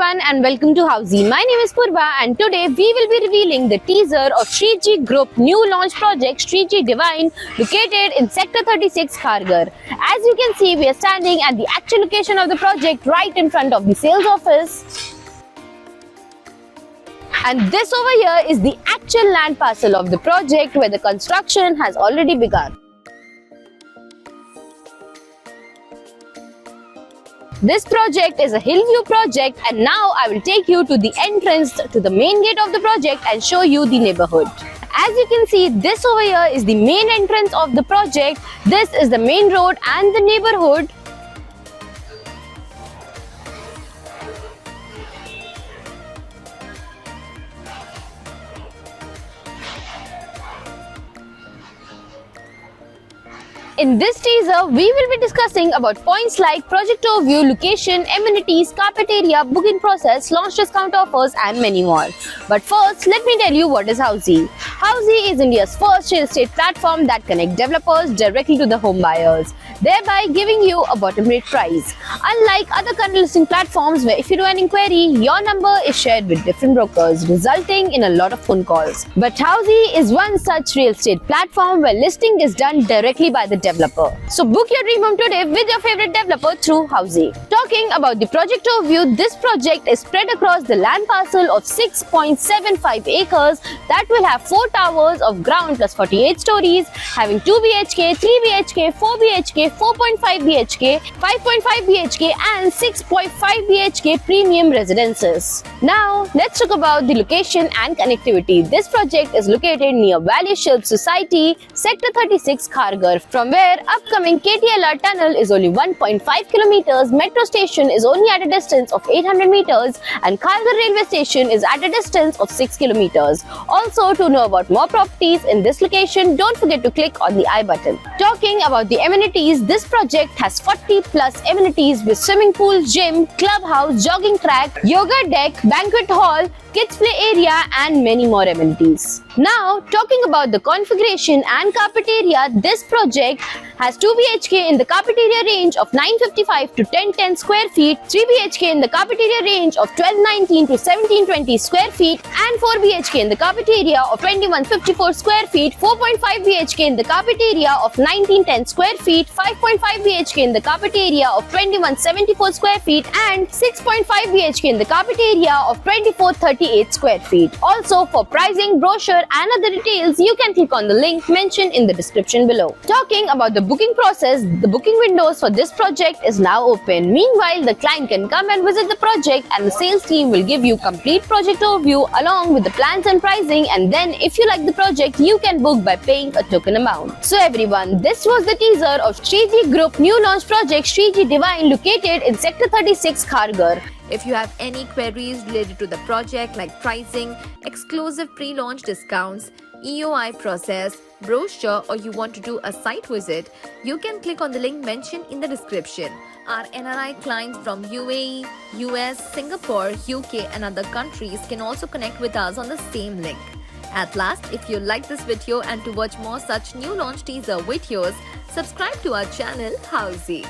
everyone and welcome to Housey. My name is Purva and today we will be revealing the teaser of Shree Group new launch project Shree Divine located in Sector 36 Kharghar. As you can see, we are standing at the actual location of the project right in front of the sales office. And this over here is the actual land parcel of the project where the construction has already begun. This project is a hillview project and now I will take you to the entrance to the main gate of the project and show you the neighborhood. As you can see, this over here is the main entrance of the project. This is the main road and the neighborhood. In this teaser, we will be discussing about points like project overview, location, amenities, carpet area, booking process, launch discount offers and many more. But first, let me tell you what is Housey. Housey is India's first real estate platform that connects developers directly to the home buyers, thereby giving you a bottom rate price. Unlike other current listing platforms where if you do an inquiry, your number is shared with different brokers, resulting in a lot of phone calls. But Housey is one such real estate platform where listing is done directly by the developer. So book your dream home today with your favorite developer through Housey. Talking about the project overview, this project is spread across the land parcel of 6.75 acres that will have 4 towers of ground plus 48 stories, having 2 BHK, 3 BHK, 4 BHK, 4.5 BHK, 5.5 BHK and 6.5 BHK premium residences. Now, let's talk about the location and connectivity. This project is located near Valley Shilp Society, Sector 36 Kharghar, from where upcoming KTLR tunnel is only 1.5 kilometers, metro station is only at a distance of 800 meters and Kharghar railway station is at a distance of 6 kilometers. Also, to know about more properties in this location, don't forget to click on the I button. Talking about the amenities, this project has 40 plus amenities with swimming pool, gym, clubhouse, jogging track, yoga deck, banquet hall, kids play area and many more amenities. Now, talking about the configuration and carpet area, this project has 2 BHK in the carpet area range of 955 to 1010 square feet, 3 BHK in the carpet area range of 1219 to 1720 square feet and 4 BHK in the carpet area of 2154 square feet, 4.5 BHK in the carpet area of 1910 square feet, 5.5 BHK in the carpet area of 2174 square feet and 6.5 BHK in the carpet area of 2438 square feet. Also, for pricing, brochure and other details, you can click on the link mentioned in the description below. Talking about the booking process, the booking windows for this project is now open. Meanwhile, the client can come and visit the project and the sales team will give you complete project overview along with the plans and pricing, and then if you like the project, you can book by paying a token amount. So everyone, this was the teaser of Shree Group new launch project Shree Divine located in Sector 36 Kharghar. If you have any queries related to the project like pricing, exclusive pre-launch discounts, EOI process, brochure or you want to do a site visit, you can click on the link mentioned in the description. Our NRI clients from UAE, US, Singapore, UK and other countries can also connect with us on the same link. At last, if you like this video and to watch more such new launch teaser videos, subscribe to our channel Housey.